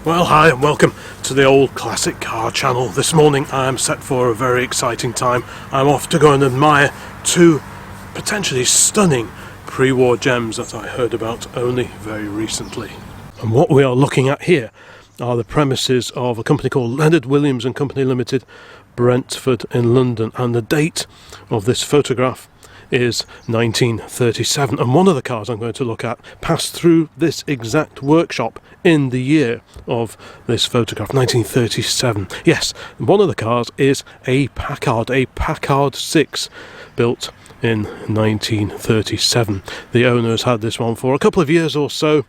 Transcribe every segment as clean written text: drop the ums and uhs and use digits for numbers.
Well, hi and welcome to the old classic car channel. This morning I am set for a very exciting time. I'm off to go and admire two potentially stunning pre-war gems that I heard about only very recently. And what we are looking at here are the premises of a company called Leonard Williams and Company Limited, Brentford in London, and the date of this photograph is 1937, and one of the cars I'm going to look at passed through this exact workshop in the year of this photograph, 1937. Yes, one of the cars is a Packard 6, built in 1937. The owners had this one for a couple of years or so,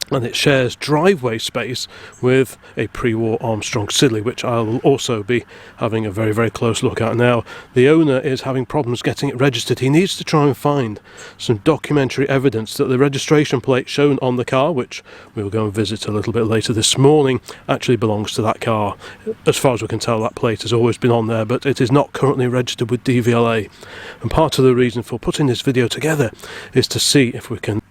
and it shares driveway space with a pre-war Armstrong Siddeley, which I will also be having a very, very close look at. Now, the owner is having problems getting it registered. He needs to try and find some documentary evidence that the registration plate shown on the car, which we'll go and visit a little bit later this morning, actually belongs to that car. As far as we can tell, that plate has always been on there, but it is not currently registered with DVLA. And part of the reason for putting this video together is to see if we can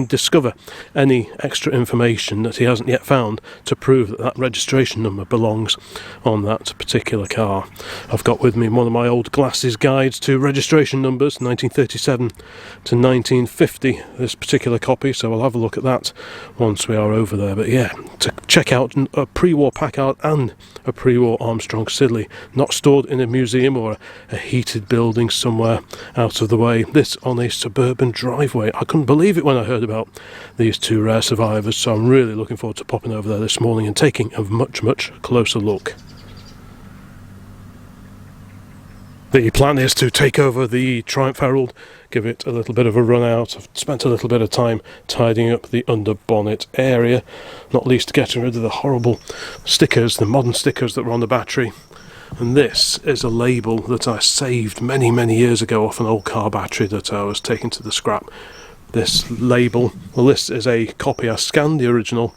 discover any extra information that he hasn't yet found to prove that that registration number belongs on that particular car. I've got with me one of my old glasses guides to registration numbers, 1937 to 1950, this particular copy, so I'll have a look at that once we are over there. But yeah, to check out a pre-war Packard and a pre-war Armstrong Siddeley, not stored in a museum or a heated building somewhere out of the way. This on a suburban driveway. I couldn't believe it when I heard about these two rare survivors, so I'm really looking forward to popping over there this morning and taking a much closer look. The plan is to take over the Triumph Herald, give it a little bit of a run out. I've spent a little bit of time tidying up the under bonnet area, not least getting rid of the horrible stickers, the modern stickers that were on the battery. And this is a label that I saved many years ago off an old car battery that I was taking to the scrap. This label, well, this is a copy. I scanned the original,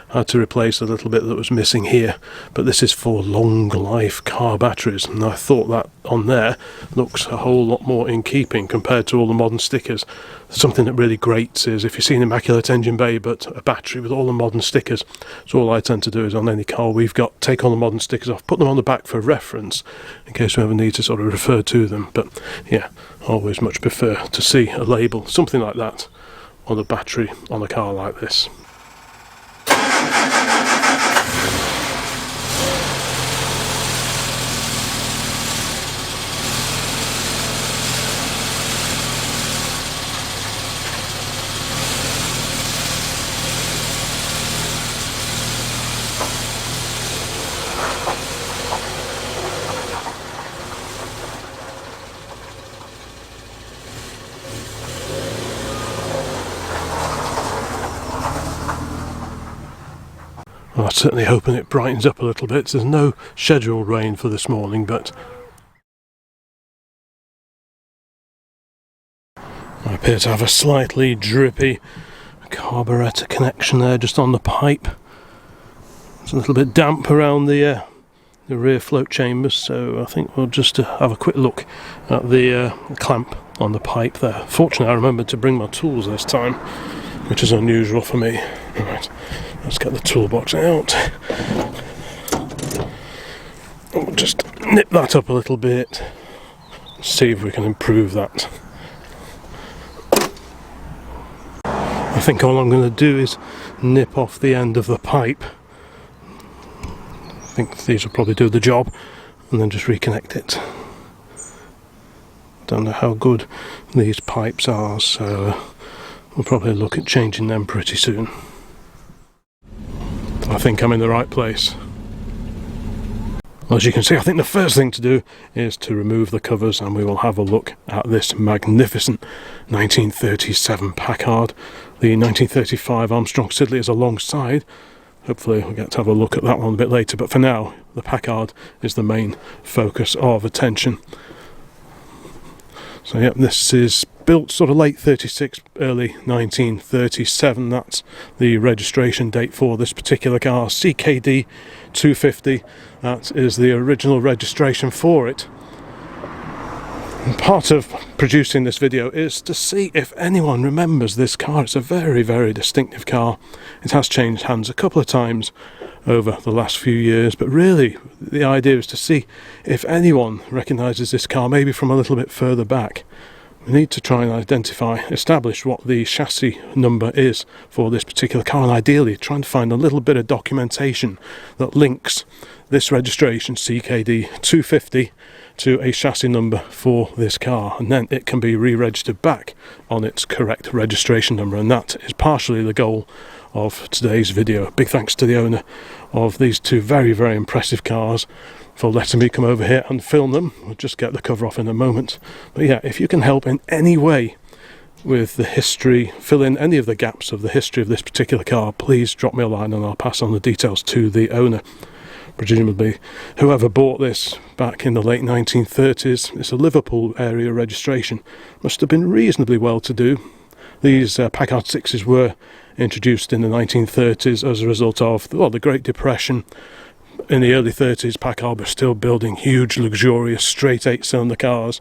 had to replace a little bit that was missing here, but this is for long life car batteries, and I thought that on there looks a whole lot more in keeping compared to all the modern stickers. Something that really grates is if you see an immaculate engine bay but a battery with all the modern stickers. So all I tend to do is on any car we've got, take all the modern stickers off, put them on the back for reference in case we ever need to sort of refer to them. But yeah, always much prefer to see a label, something like that, on a battery on a car like this. Well, I'm certainly hoping it brightens up a little bit. There's no scheduled rain for this morning, but I appear to have a slightly drippy carburettor connection there just on the pipe. It's a little bit damp around the rear float chambers, so I think we'll just have a quick look at the clamp on the pipe there. Fortunately, I remembered to bring my tools this time, which is unusual for me. Right, let's get the toolbox out. We'll just nip that up a little bit, see if we can improve that. I think all I'm going to do is nip off the end of the pipe. I think these will probably do the job, and then just reconnect it. Don't know how good these pipes are, so we'll probably look at changing them pretty soon. I think I'm in the right place. Well, as you can see, I think the first thing to do is to remove the covers, and we will have a look at this magnificent 1937 Packard. The 1935 Armstrong Siddeley is alongside. Hopefully we'll get to have a look at that one a bit later, but for now the Packard is the main focus of attention. So yeah, this is built sort of late 36, early 1937. That's the registration date for this particular car, CKD 250. That is the original registration for it. Part of producing this video is to see if anyone remembers this car. It's a very, very distinctive car. It has changed hands a couple of times over the last few years, but really the idea is to see if anyone recognises this car, maybe from a little bit further back. We need to try and establish what the chassis number is for this particular car, and ideally trying to find a little bit of documentation that links this registration CKD 250 to a chassis number for this car, and then it can be re-registered back on its correct registration number, and that is partially the goal of today's video. Big thanks to the owner of these two very, very impressive cars for letting me come over here and film them. We'll just get the cover off in a moment. But yeah, if you can help in any way with the history, fill in any of the gaps of the history of this particular car, please drop me a line and I'll pass on the details to the owner. Presumably whoever bought this back in the late 1930s, it's a Liverpool area registration, must have been reasonably well to do. These Packard 6s were introduced in the 1930s as a result of the Great Depression. In the early 30s, Packard were still building huge, luxurious, straight 8-cylinder cars,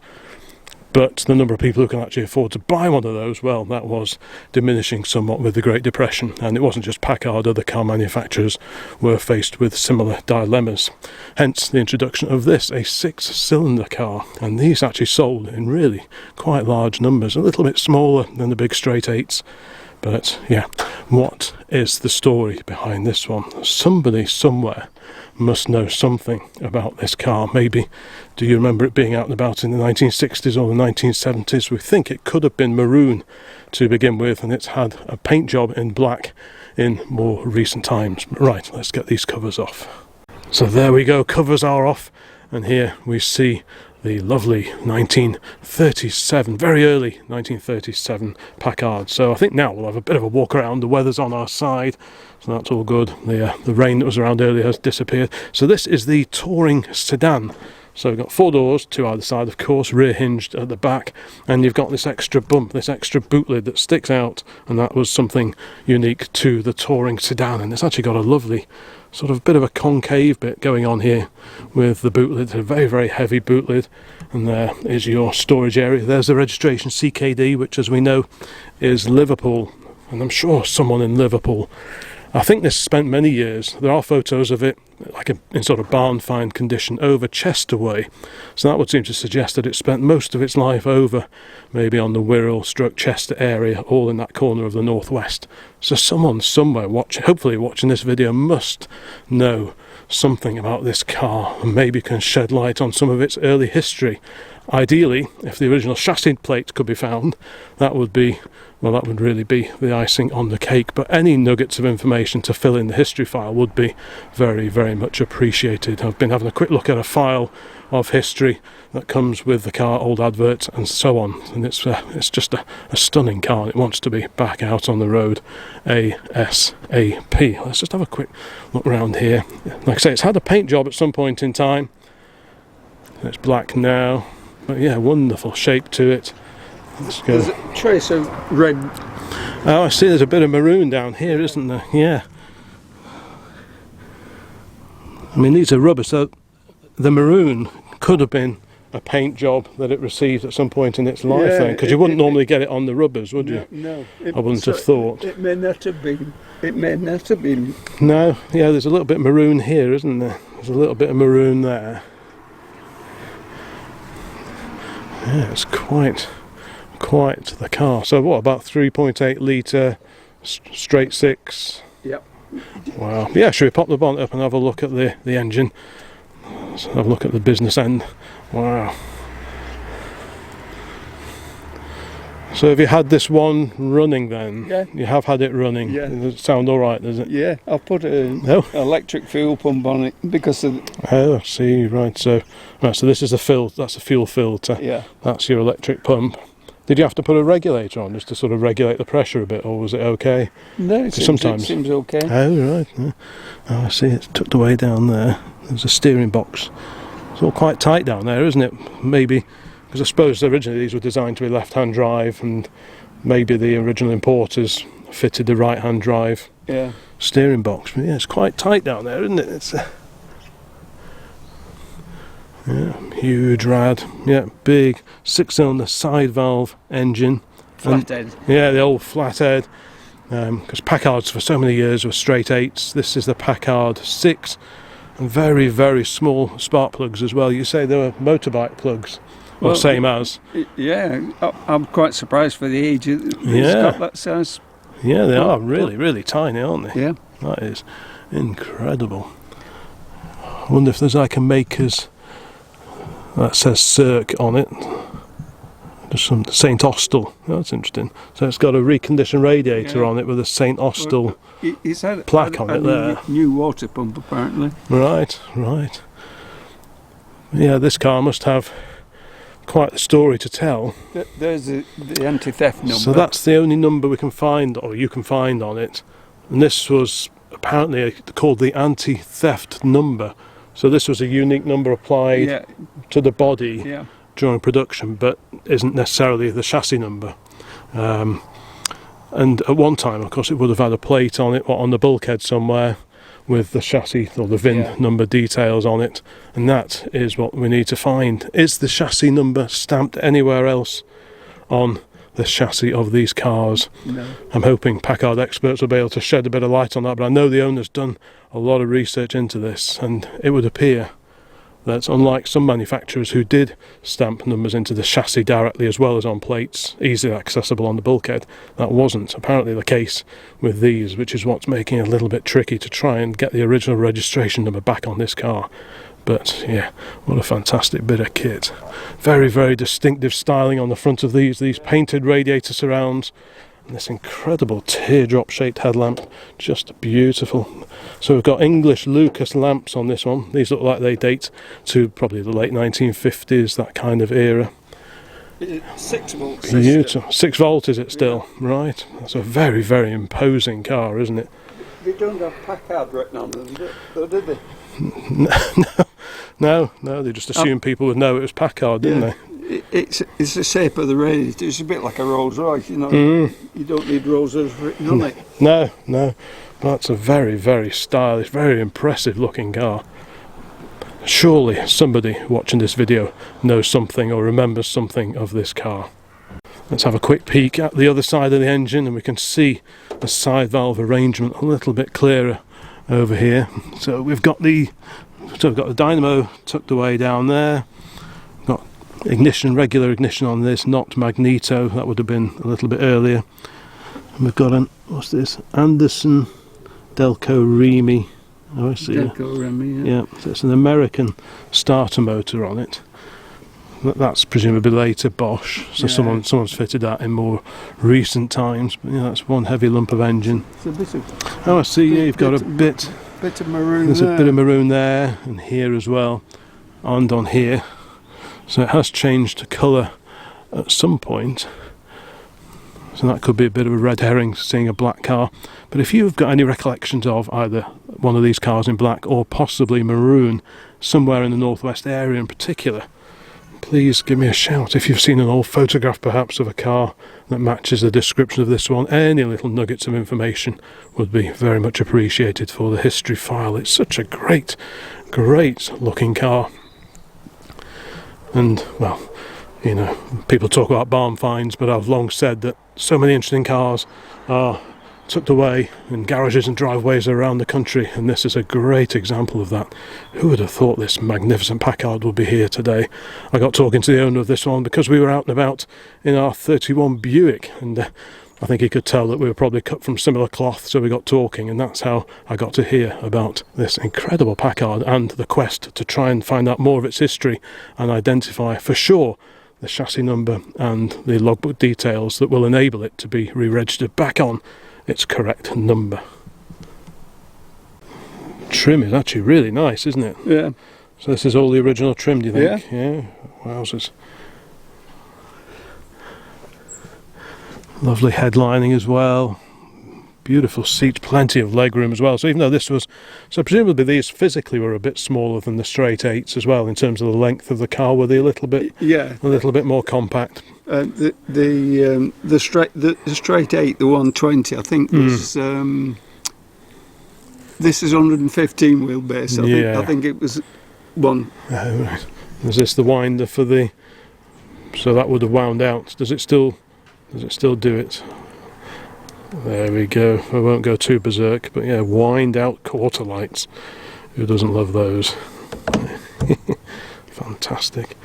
but the number of people who can actually afford to buy one of those, well, that was diminishing somewhat with the Great Depression. And it wasn't just Packard, other car manufacturers were faced with similar dilemmas. Hence the introduction of this, a 6-cylinder car, and these actually sold in really quite large numbers, a little bit smaller than the big straight 8s. But yeah, what is the story behind this one? Somebody somewhere must know something about this car. Maybe, do you remember it being out and about in the 1960s or the 1970s? We think it could have been maroon to begin with, and it's had a paint job in black in more recent times. Right, let's get these covers off. So there we go, covers are off, and here we see the lovely 1937, very early 1937 Packard. So I think now we'll have a bit of a walk around. The weather's on our side, so that's all good. The rain that was around earlier has disappeared. So this is the Touring Sedan. So we've got 4 doors, 2 either side, of course, rear hinged at the back, and you've got this extra bump, this extra boot lid that sticks out, and that was something unique to the Touring Sedan. And it's actually got a lovely sort of bit of a concave bit going on here with the boot lid. It's a very, very heavy boot lid, and there is your storage area. There's the registration CKD, which, as we know, is Liverpool, and I'm sure someone in Liverpool, I think this spent many years, there are photos of it like in sort of barn find condition over Chester way, so that would seem to suggest that it spent most of its life over maybe on the Wirral / Chester area, all in that corner of the northwest. So someone somewhere hopefully watching this video must know something about this car and maybe can shed light on some of its early history. Ideally, if the original chassis plate could be found, that would be, well, that would really be the icing on the cake. But any nuggets of information to fill in the history file would be very, very much appreciated. I've been having a quick look at a file of history that comes with the car, old adverts and so on, and it's just a stunning car, and it wants to be back out on the road ASAP. Let's just have a quick look around here. Like I say, it's had a paint job at some point in time. It's black now, but yeah, wonderful shape to it. Let's go. There's a trace of red. Oh, I see there's a bit of maroon down here, isn't there? Yeah. I mean, these are rubber, so the maroon could have been a paint job that it received at some point in its life, then, because you wouldn't normally get it on the rubbers, would you? No, I wouldn't have thought. It may not have been. It may not have been. No, yeah, there's a little bit of maroon here, isn't there? There's a little bit of maroon there. Yeah, it's quite the car. So what, about 3.8 litre straight 6? Yep. Wow. Yeah, should we pop the bonnet up and have a look at the engine? Let's have a look at the business end. Wow. So have you had this one running then? Yeah. You have had it running? Yeah. Does it sound alright, does it? Yeah, I've put an electric fuel pump on it because of... Oh, I see, right, so this is that's a fuel filter. Yeah. That's your electric pump. Did you have to put a regulator on just to sort of regulate the pressure a bit, or was it okay? No, it seems okay. Oh, right. Yeah. Oh, I see, it's tucked away down there. There's a steering box. It's all quite tight down there, isn't it? Maybe, because I suppose originally these were designed to be left-hand drive, and maybe the original importers fitted the right-hand drive steering box. But yeah, it's quite tight down there, isn't it? It's Yeah, huge rad. Yeah, big 6-cylinder side valve engine. Flathead. Yeah, the old flathead. Because Packards for so many years were straight 8s. This is the Packard 6. And very, very small spark plugs as well. You say they were motorbike plugs. Well, same as. Yeah, I'm quite surprised for the age. It's got that size. Yeah, they are really, really tiny, aren't they? Yeah. That is incredible. I wonder if there's like a maker's that says Cirque on it. There's some St Austell. That's interesting. So it's got a reconditioned radiator on it with a St Austell plaque on it there. New water pump apparently. Right. Yeah, this car must have quite the story to tell. There's the anti-theft number. So that's the only number we can find, or you can find on it. And this was apparently called the anti-theft number. So this was a unique number applied to the body during production, but isn't necessarily the chassis number. And at one time, of course, it would have had a plate on it, or on the bulkhead somewhere, with the chassis or the VIN number details on it, and that is what we need to find. Is the chassis number stamped anywhere else on the chassis of these cars? No. I'm hoping Packard experts will be able to shed a bit of light on that, but I know the owner's done a lot of research into this, and it would appear that unlike some manufacturers who did stamp numbers into the chassis directly as well as on plates, easily accessible on the bulkhead, that wasn't apparently the case with these, which is what's making it a little bit tricky to try and get the original registration number back on this car. But yeah, what a fantastic bit of kit. Very, very distinctive styling on the front of these painted radiator surrounds, and this incredible teardrop shaped headlamp, just beautiful. So we've got English Lucas lamps on this one. These look like they date to probably the late 1950s, that kind of era. 6 volt. Beautiful. 6 volt is it still? Yeah. Right. That's a very, very imposing car, isn't it? They don't have Packard written on them, did they? No, they just assumed people would know it was Packard, didn't they? It's the shape of the radiator. It's a bit like a Rolls Royce, you know. You don't need Rolls Royce written on it. No. That's a very, very stylish, very impressive looking car. Surely somebody watching this video knows something or remembers something of this car. Let's have a quick peek at the other side of the engine, and we can see the side valve arrangement a little bit clearer over here. So we've got the dynamo tucked away down there. Got ignition, regular ignition on this, not magneto. That would have been a little bit earlier. And we've got what's this? Anderson Delco Remy. Oh, I see. Delco Remy, yeah. So it's an American starter motor on it. That's presumably later Bosch. So someone's fitted that in more recent times. But yeah, that's one heavy lump of engine. It's a bit of. Oh, I see. Yeah, you've got a bit of maroon. There's a bit of maroon there, and here as well, and on here. So it has changed colour at some point. So that could be a bit of a red herring, seeing a black car. But if you've got any recollections of either one of these cars in black or possibly maroon, somewhere in the northwest area in particular, please give me a shout. If you've seen an old photograph perhaps of a car that matches the description of this one, any little nuggets of information would be very much appreciated for the history file. It's such a great looking car. And, well, you know, people talk about barn finds, but I've long said that so many interesting cars are tucked away in garages and driveways around the country, and this is a great example of that. Who would have thought this magnificent Packard would be here today? I got talking to the owner of this one because we were out and about in our 31 Buick, and I think he could tell that we were probably cut from similar cloth, so we got talking, and that's how I got to hear about this incredible Packard and the quest to try and find out more of its history and identify for sure the chassis number and the logbook details that will enable it to be re-registered back on its correct number. Trim is actually really nice, isn't it? Yeah. So this is all the original trim, do you think? Yeah. Wowzers. Lovely headlining as well. Beautiful seats, plenty of legroom as well. So even though this was, so presumably these physically were a bit smaller than the straight 8s as well in terms of the length of the car. Were they a little bit more compact? The straight 8, the 120, I think was this is 115 wheelbase. I think it was one. Right. Is this the winder for the... So that would have wound out. Does it still do it? There we go. I won't go too berserk, but yeah, wind out quarter lights. Who doesn't love those? Fantastic.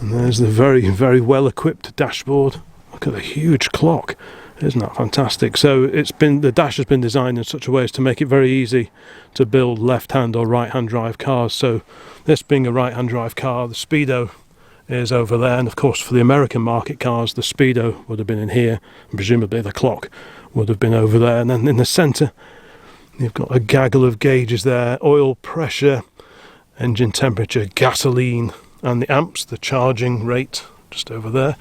And there's the very, very well equipped dashboard. Look at the huge clock. Isn't that fantastic? So the dash has been designed in such a way as to make it very easy to build left-hand or right-hand drive cars. So this being a right-hand drive car, the Speedo is over there, and of course for the American market cars the Speedo would have been in here, and presumably the clock would have been over there. And then in the centre you've got a gaggle of gauges there: oil pressure, engine temperature, gasoline, and the amps, the charging rate, just over there.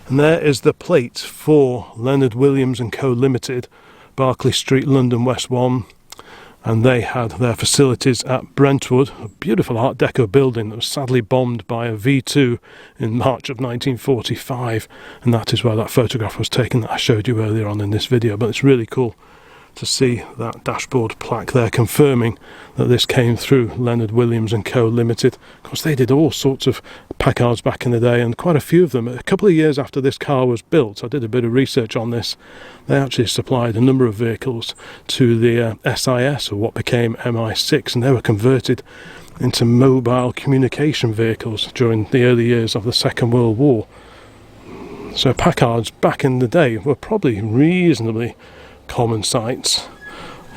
And there is the plate for Leonard Williams & Co Limited, Berkeley Street, London W1, and they had their facilities at Brentwood, a beautiful Art Deco building that was sadly bombed by a V2 in March of 1945, and that is where that photograph was taken that I showed you earlier on in this video. But it's really cool to see that dashboard plaque there confirming that this came through Leonard Williams & Co Limited. Of course, they did all sorts of Packards back in the day, and quite a few of them. A couple of years after this car was built, I did a bit of research on this, they actually supplied a number of vehicles to the SIS, or what became MI6, and they were converted into mobile communication vehicles during the early years of the Second World War. So Packards back in the day were probably reasonably common sights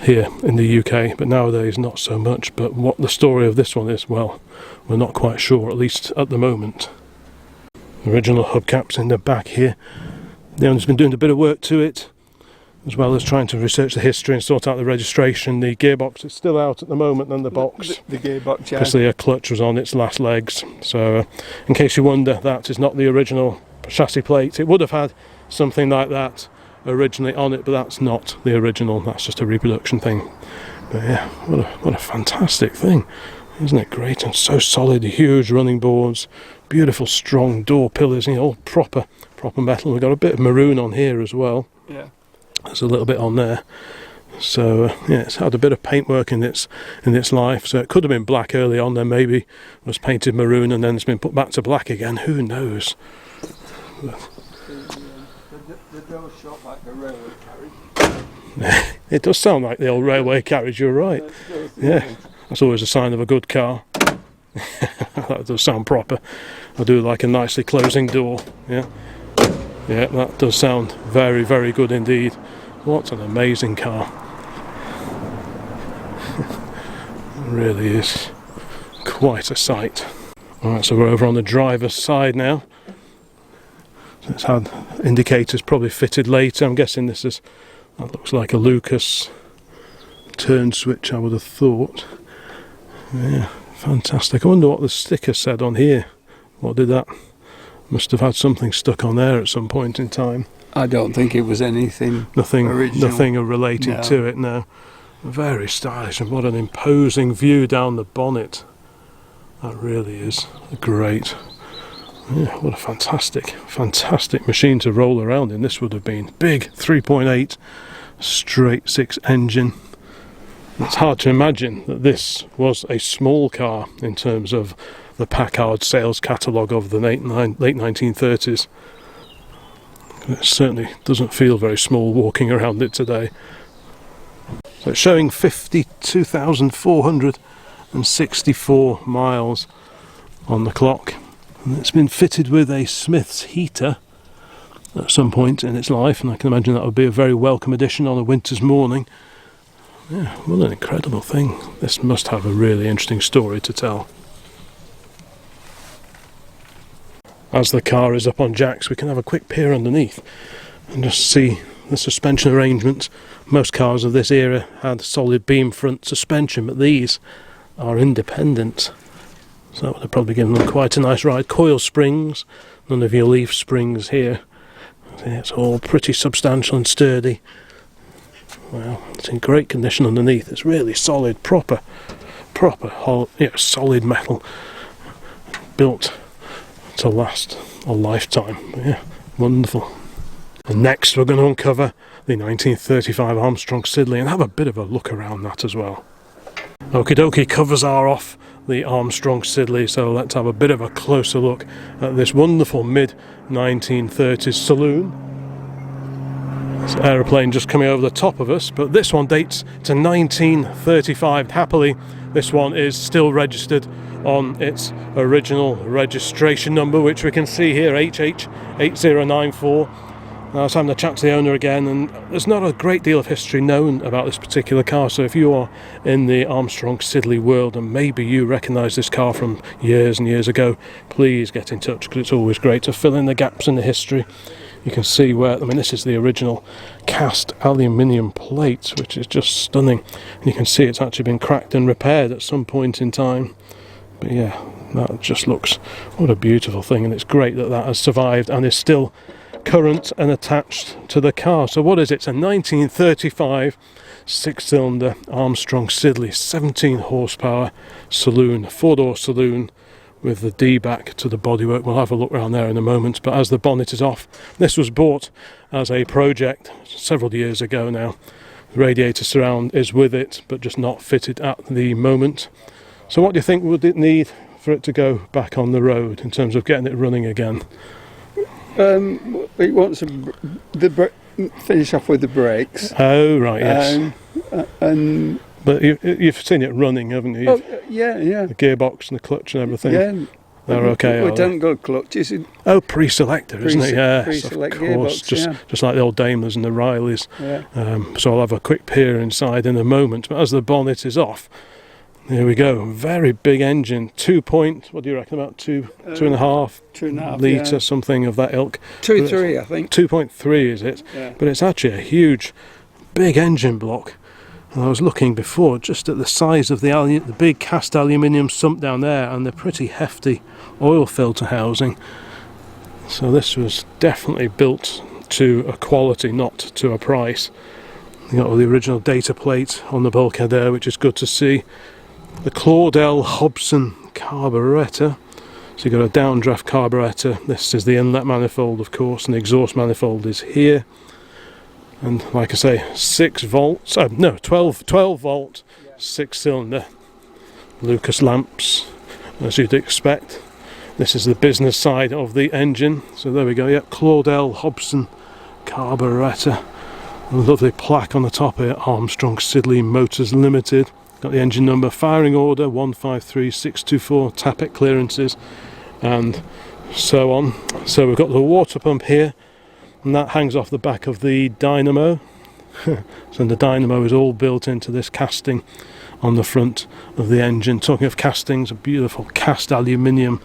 here in the UK, but nowadays not so much. But what the story of this one is, well, we're not quite sure, at least at the moment. The original hubcaps in the back here. The owner's been doing a bit of work to it, as well as trying to research the history and sort out the registration. The gearbox is still out at the moment, and the box. The gearbox, yeah. Because the clutch was on its last legs. So in case you wonder, that is not the original chassis plate. It would have had something like that originally on it, but that's not the original, that's just a reproduction thing. But yeah, what a fantastic thing, isn't it? Great, and so solid. Huge running boards, beautiful strong door pillars, you know, all proper metal. We've got a bit of maroon on here as well. Yeah, there's a little bit on there. So yeah, it's had a bit of paintwork in its life. So it could have been black early on, then maybe was painted maroon, and then it's been put back to black again. Who knows? But the door shot like a railway carriage. it does sound like the old railway carriage, you're right. Yeah, that's always a sign of a good car. That does sound proper. I do like a nicely closing door. Yeah, that does sound very, very good indeed. What an amazing car. It really is quite a sight. Alright, so we're over on the driver's side now. It's had indicators probably fitted later. I'm guessing that looks like a Lucas turn switch, I would have thought. Yeah, fantastic. I wonder what the sticker said on here. What did that? Must have had something stuck on there at some point in time. I don't think it was anything original. Nothing related to it, no. Very stylish, and what an imposing view down the bonnet. That really is great. Yeah, what a fantastic machine to roll around in. This would have been big, 3.8 straight 6 engine. It's hard to imagine that this was a small car in terms of the Packard sales catalogue of the late 1930s. It certainly doesn't feel very small walking around it today. So it's showing 52,464 miles on the clock. And it's been fitted with a Smith's heater at some point in its life, and I can imagine that would be a very welcome addition on a winter's morning. Yeah, what an incredible thing. This must have a really interesting story to tell. As the car is up on jacks, we can have a quick peer underneath and just see the suspension arrangements. Most cars of this era had solid beam front suspension, but these are independent. So that would have probably given them quite a nice ride. Coil springs, none of your leaf springs here. It's all pretty substantial and sturdy. Well, it's in great condition underneath. It's really solid, proper solid metal, built to last a lifetime. Yeah, wonderful. And next we're going to uncover the 1935 Armstrong Siddeley and have a bit of a look around that as well. Okie dokie, covers are off the Armstrong Siddeley. So let's have a bit of a closer look at this wonderful mid-1930s saloon. This aeroplane just coming over the top of us, but this one dates to 1935. Happily, this one is still registered on its original registration number, which we can see here, HH8094. I was having a chat to the owner again, and there's not a great deal of history known about this particular car, so if you are in the Armstrong Siddeley world and maybe you recognise this car from years and years ago, please get in touch, because it's always great to fill in the gaps in the history. You can see where, I mean, this is the original cast aluminium plate, which is just stunning, and you can see it's actually been cracked and repaired at some point in time. But yeah, that just looks, what a beautiful thing, and it's great that that has survived and is still current and attached to the car. So what is it? It's a 1935 six-cylinder Armstrong Siddeley 17 horsepower saloon, four-door saloon with the D-back to the bodywork. We'll have a look around there in a moment, but as the bonnet is off, this was bought as a project several years ago now. The radiator surround is with it, but just not fitted at the moment. So what do you think would it need for it to go back on the road in terms of getting it running again? It wants finish off with the brakes. Oh right, yes. And but you've seen it running, haven't you? oh, yeah. The gearbox and the clutch and everything. Yeah, they're okay. We don't go clutches. Oh, pre-selector, isn't it? Yes, pre-select of course. gearbox, Just like the old Daimlers and the Rileys. Yeah. So I'll have a quick peer inside in a moment. But as the bonnet is off, here we go. Very big engine. 2 point. What do you reckon? About two and a half 2.5 litre, yeah. something of that ilk. 2.3, I think. 2.3 is it? Yeah. But it's actually a huge, big engine block. And I was looking before just at the size of the big cast aluminium sump down there, and the pretty hefty oil filter housing. So this was definitely built to a quality, not to a price. You got all the original data plate on the bulkhead there, which is good to see. The Claudel Hobson carburettor. So you've got a downdraft carburettor. This is the inlet manifold, of course, and the exhaust manifold is here. And like I say, 12 volt, 6-cylinder. Lucas lamps, as you'd expect. This is the business side of the engine. So there we go, yep, Claudel Hobson carburettor. A lovely plaque on the top here, Armstrong Siddeley Motors Limited. Got the engine number, firing order 153624, tappet clearances, and so on. So we've got the water pump here, and that hangs off the back of the dynamo. So the dynamo is all built into this casting on the front of the engine. Talking of castings, a beautiful cast aluminium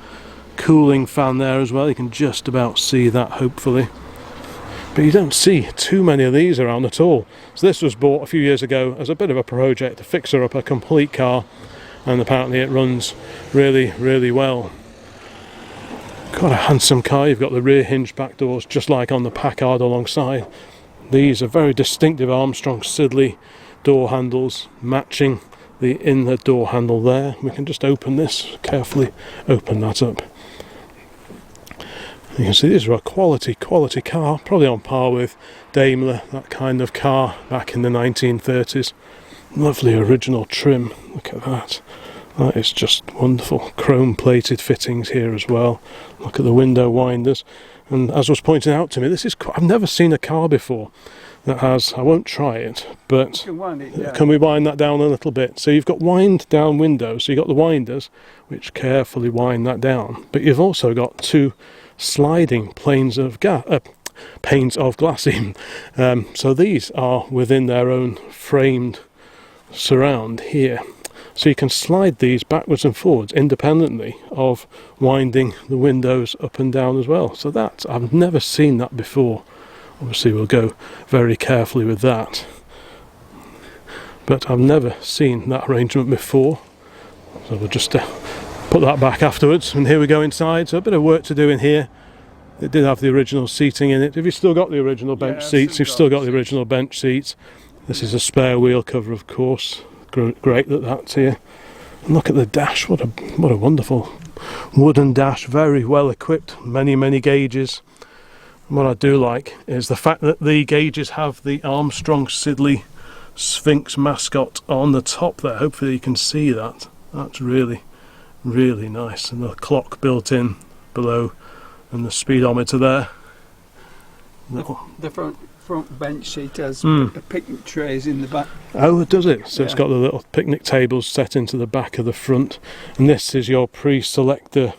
cooling fan there as well. You can just about see that, hopefully. But you don't see too many of these around at all. So this was bought a few years ago as a bit of a project to fix her up a complete car, and apparently it runs really, really well. Quite a handsome car. You've got the rear hinge back doors just like on the Packard alongside. These are very distinctive Armstrong Siddeley door handles, matching the inlet door handle there. We can just open this, carefully open that up. You can see these are a quality car, probably on par with Daimler, that kind of car back in the 1930s. Lovely original trim, look at that. That is just wonderful. Chrome plated fittings here as well. Look at the window winders. And as was pointed out to me, this is I've never seen a car before that has, I won't try it, but can we wind that down a little bit? So you've got wind down windows, so you've got the winders which carefully wind that down, but you've also got two sliding panes of glass in. So these are within their own framed surround here. So you can slide these backwards and forwards independently of winding the windows up and down as well. So that, I've never seen that before. Obviously we'll go very carefully with that. But I've never seen that arrangement before. So we'll just put that back afterwards, and here we go inside. So a bit of work to do in here. It did have the original seating in it. Have you still got the original bench seats? You've still got the original bench seats. This is a spare wheel cover, of course. Great that that's here. And look at the dash. What a wonderful wooden dash. Very well equipped. Many gauges. And what I do like is the fact that the gauges have the Armstrong Siddeley Sphinx mascot on the top there. Hopefully you can see that. That's really Really nice, and the clock built in below, and the speedometer there. The front bench seat has a picnic trays in the back. Oh, does it? So yeah. It's got the little picnic tables set into the back of the front, and this is your pre-selector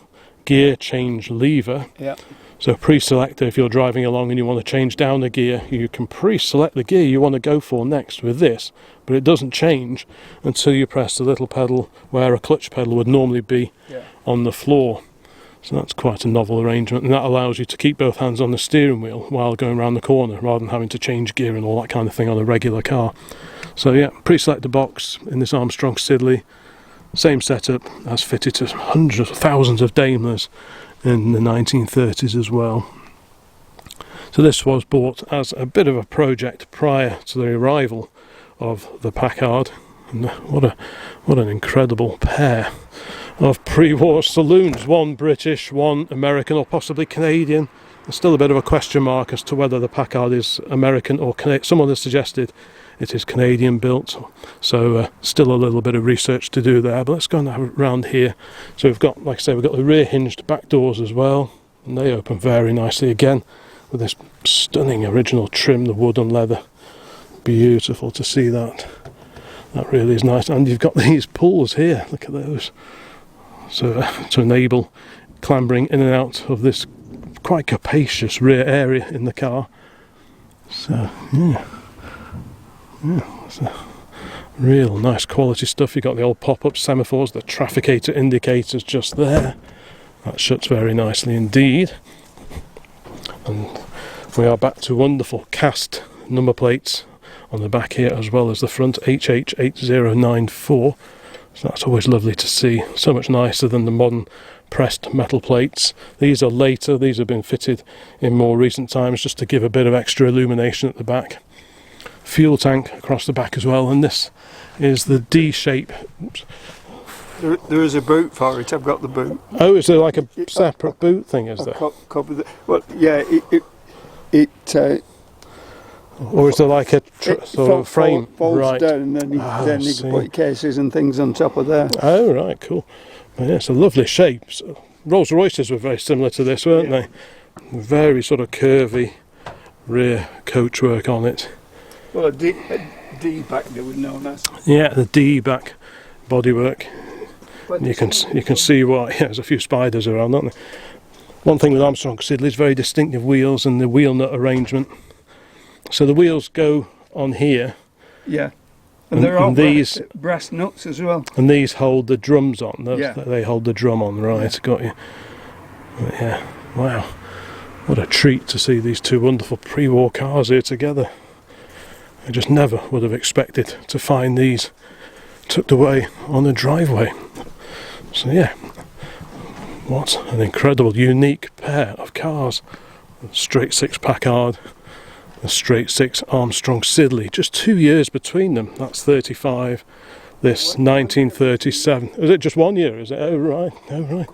gear change lever. Yeah. So pre-selector, if you're driving along and you want to change down a gear, you can pre-select the gear you want to go for next with this, but it doesn't change until you press the little pedal where a clutch pedal would normally be on the floor. So that's quite a novel arrangement, and that allows you to keep both hands on the steering wheel while going around the corner, rather than having to change gear and all that kind of thing on a regular car. So yeah, pre-selector box in this Armstrong Siddeley. Same setup as fitted to hundreds of thousands of Daimlers in the 1930s as well. So this was bought as a bit of a project prior to the arrival of the Packard, and what an incredible pair of pre-war saloons, one British, one American, or possibly Canadian. There's still a bit of a question mark as to whether the Packard is American or Canadian. Someone has suggested it is Canadian built, so still a little bit of research to do there, but let's go and have it around here. So we've got, like I say, we've got the rear hinged back doors as well, and they open very nicely again with this stunning original trim, the wood and leather. Beautiful to see that. That really is nice. And you've got these pulls here, look at those. So to enable clambering in and out of this quite capacious rear area in the car. So yeah, it's a real nice quality stuff. You've got the old pop-up semaphores, the trafficator indicators just there. That shuts very nicely indeed. And we are back to wonderful cast number plates on the back here, as well as the front, HH8094. So that's always lovely to see. So much nicer than the modern pressed metal plates. These are later, these have been fitted in more recent times just to give a bit of extra illumination at the back. Fuel tank across the back as well, and this is the D shape. There is a boot for it. I've got the boot. Oh, is there like a separate boot thing, is there? Well, yeah, or is there like a sort of frame? Folds right. down, and then you can put cases and things on top of there. Oh, right, cool. Well, yeah, it's a lovely shape. So, Rolls Royces were very similar to this, weren't they? Very sort of curvy rear coachwork on it. Well, a D back they would know that. Yeah, the D back bodywork. You can see why. Yeah, there's a few spiders around, aren't there? One thing with Armstrong Siddeley is very distinctive wheels and the wheel nut arrangement. So the wheels go on here. Yeah. And they're all these brass nuts as well. And these hold the drums on. They hold the drum on, right? Yeah. Got you. But yeah, wow. What a treat to see these two wonderful pre-war cars here together. I just never would have expected to find these tucked away on the driveway. So yeah, what an incredible, unique pair of cars. The straight six Packard, the straight six Armstrong Siddeley. Just 2 years between them. That's 35. This 1937. Is it just 1 year? Is it? Oh right. Oh right.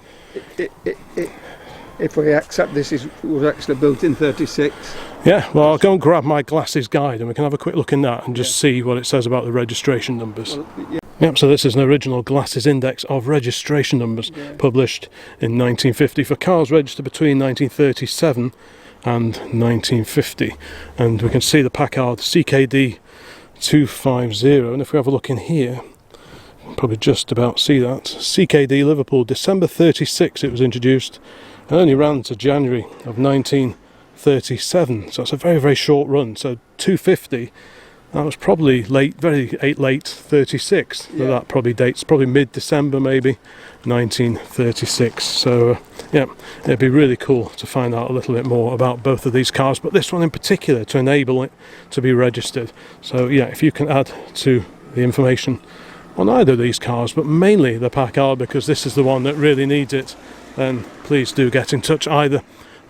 If we accept this was actually built in 36. Yeah, well I'll go and grab my glasses guide and we can have a quick look in that and just see what it says about the registration numbers. Well, Yep, so this is an original glasses index of registration numbers published in 1950 for cars registered between 1937 and 1950. And we can see the Packard CKD 250, and if we have a look in here, probably just about see that. CKD Liverpool, December 36 it was introduced, and only ran to January of 1937, so it's a very, very short run. So 250, that was probably late 36, so that probably dates, probably mid-December maybe, 1936. So yeah, it'd be really cool to find out a little bit more about both of these cars, but this one in particular to enable it to be registered. So yeah, if you can add to the information on either of these cars, but mainly the Packard, because this is the one that really needs it, then please do get in touch. Either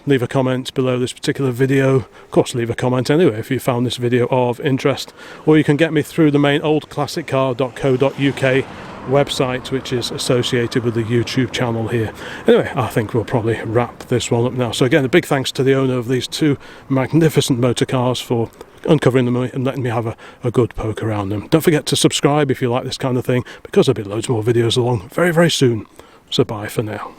leave a comment below this particular video, of course leave a comment anyway if you found this video of interest, or you can get me through the main oldclassiccar.co.uk website, which is associated with the YouTube channel here. Anyway, I think we'll probably wrap this one up now. So again, a big thanks to the owner of these two magnificent motor cars for uncovering them and letting me have a good poke around them. Don't forget to subscribe if you like this kind of thing, because there'll be loads more videos along very, very soon. So bye for now.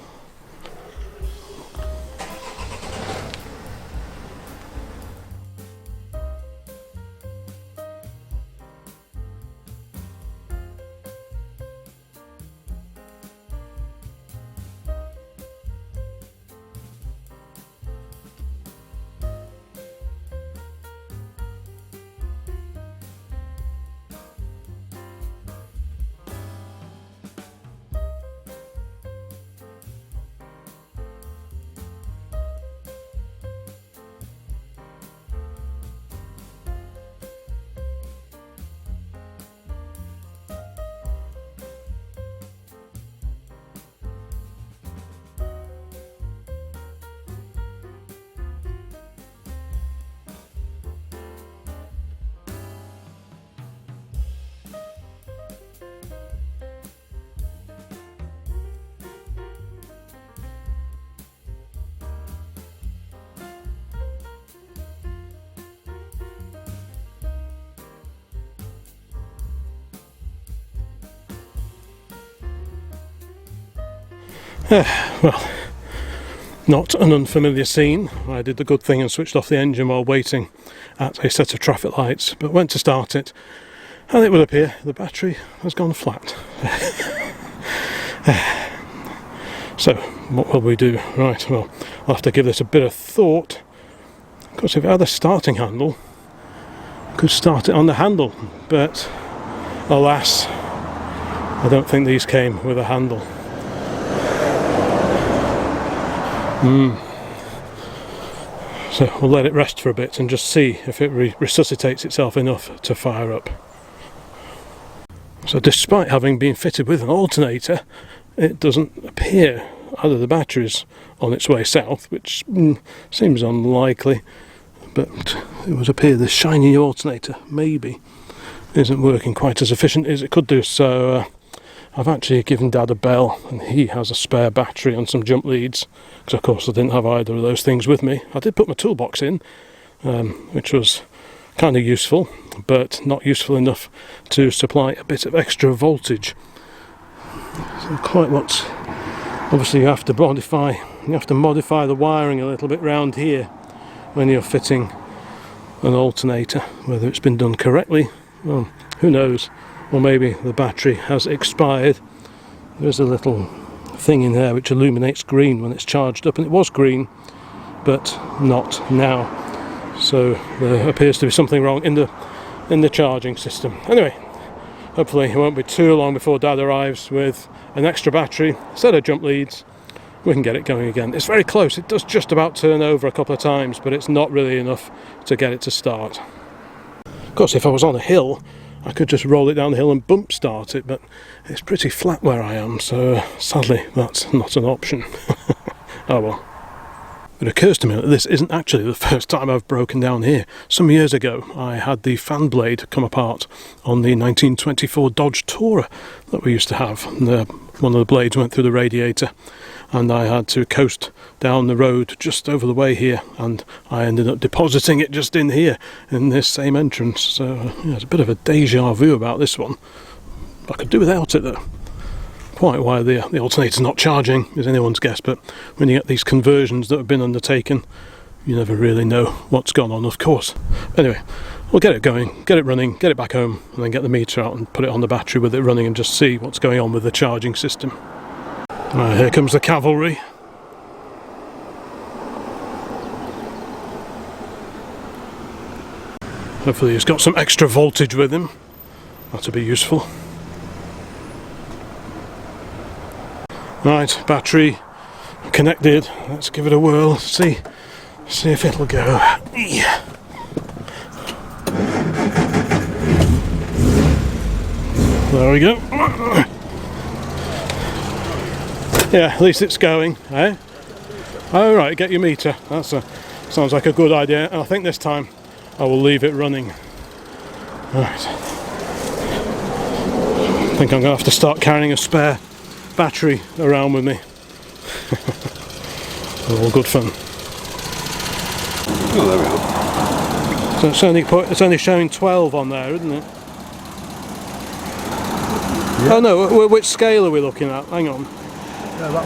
Well, not an unfamiliar scene. I did the good thing and switched off the engine while waiting at a set of traffic lights, but went to start it and it would appear the battery has gone flat. So what will we do? Right, well, I'll have to give this a bit of thought, because if I had a starting handle, I could start it on the handle, but alas, I don't think these came with a handle. So we'll let it rest for a bit and just see if it resuscitates itself enough to fire up. So despite having been fitted with an alternator, it doesn't appear either the battery's on its way south, which seems unlikely, but it would appear the shiny alternator maybe isn't working quite as efficient as it could do. So I've actually given Dad a bell, and he has a spare battery and some jump leads, because of course I didn't have either of those things with me. I did put my toolbox in, which was kind of useful, but not useful enough to supply a bit of extra voltage. So quite what, obviously you have to modify the wiring a little bit round here when you're fitting an alternator. Whether it's been done correctly, well, who knows. Or maybe the battery has expired. There's a little thing in there which illuminates green when it's charged up, and it was green, but not now. So there appears to be something wrong in the charging system. Anyway, hopefully it won't be too long before Dad arrives with an extra battery, a set of jump leads. We can get it going again. It's very close. It does just about turn over a couple of times, but it's not really enough to get it to start. Of course, if I was on a hill, I could just roll it down the hill and bump start it, but it's pretty flat where I am, so sadly that's not an option. Oh well. It occurs to me that this isn't actually the first time I've broken down here. Some years ago I had the fan blade come apart on the 1924 Dodge Tourer that we used to have. One of the blades went through the radiator, and I had to coast down the road just over the way here, and I ended up depositing it just in here, in this same entrance. So yeah, it's a bit of a deja vu about this one. I could do without it though. Quite why the alternator's not charging is anyone's guess, but when you get these conversions that have been undertaken, you never really know what's gone on, of course. Anyway, we'll get it going, get it running, get it back home, and then get the meter out and put it on the battery with it running and just see what's going on with the charging system. Here comes the cavalry. Hopefully he's got some extra voltage with him. That'll be useful. Right, battery connected. Let's give it a whirl. See if it'll go. Yeah. There we go. Yeah, at least it's going, eh? Oh right, get your meter. Sounds like a good idea. And I think this time I will leave it running. Right. I think I'm going to have to start carrying a spare battery around with me. All good fun. Oh, there we go. So it's only showing 12 on there, isn't it? Yeah. Oh no, which scale are we looking at? Hang on.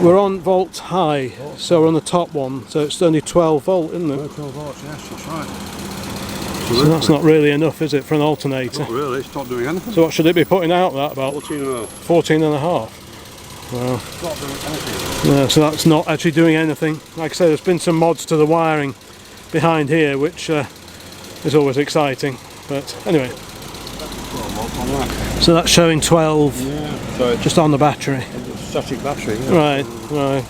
We're on volt high, so we're on the top one, so it's only 12 volt, isn't it? 12 volts, yes, that's right. So that's not really enough, is it, for an alternator? Not really, it's not doing anything. So what should it be putting out that, about 14 and a half. 14 and a half? Well, It's not doing anything. yeah, so that's not actually doing anything. Like I said, there's been some mods to the wiring behind here, which is always exciting. But anyway, 12 volts on that. so that's showing 12 Yeah, so it's just on the battery. a static battery. Yeah. Right, right.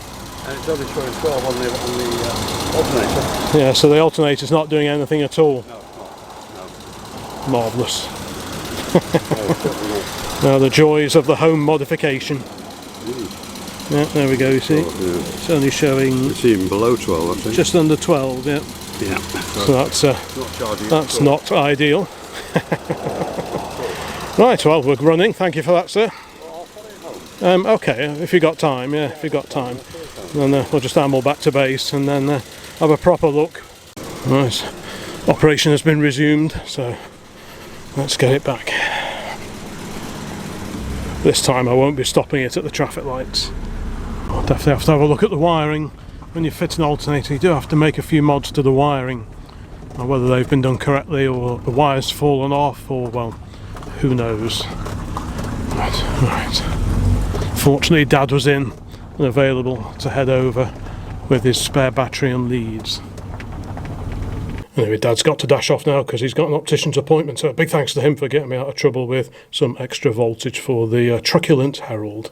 And it's only showing 12 on the alternator. Yeah, so the alternator's not doing anything at all. No, it's not. Marvellous. No, certainly not. Now the joys of the home modification. Yeah, there we go, you see. Yeah. It's only showing It's even below 12, I think. just under 12, yeah. Yeah. So that's not charging. that's not ideal. Right, well, we're running. Thank you for that, sir. Okay, if you got time, yeah, if you got time. Then we'll just amble back to base and then have a proper look. Right, operation has been resumed, so let's get it back. This time I won't be stopping it at the traffic lights. I'll definitely have to have a look at the wiring. When you fit an alternator, you do have to make a few mods to the wiring. Now, whether they've been done correctly or the wire's fallen off, or, well, who knows. Right. Fortunately, Dad was in and available to head over with his spare battery and leads. Anyway, Dad's got to dash off now because he's got an optician's appointment, so a big thanks to him for getting me out of trouble with some extra voltage for the truculent Herald.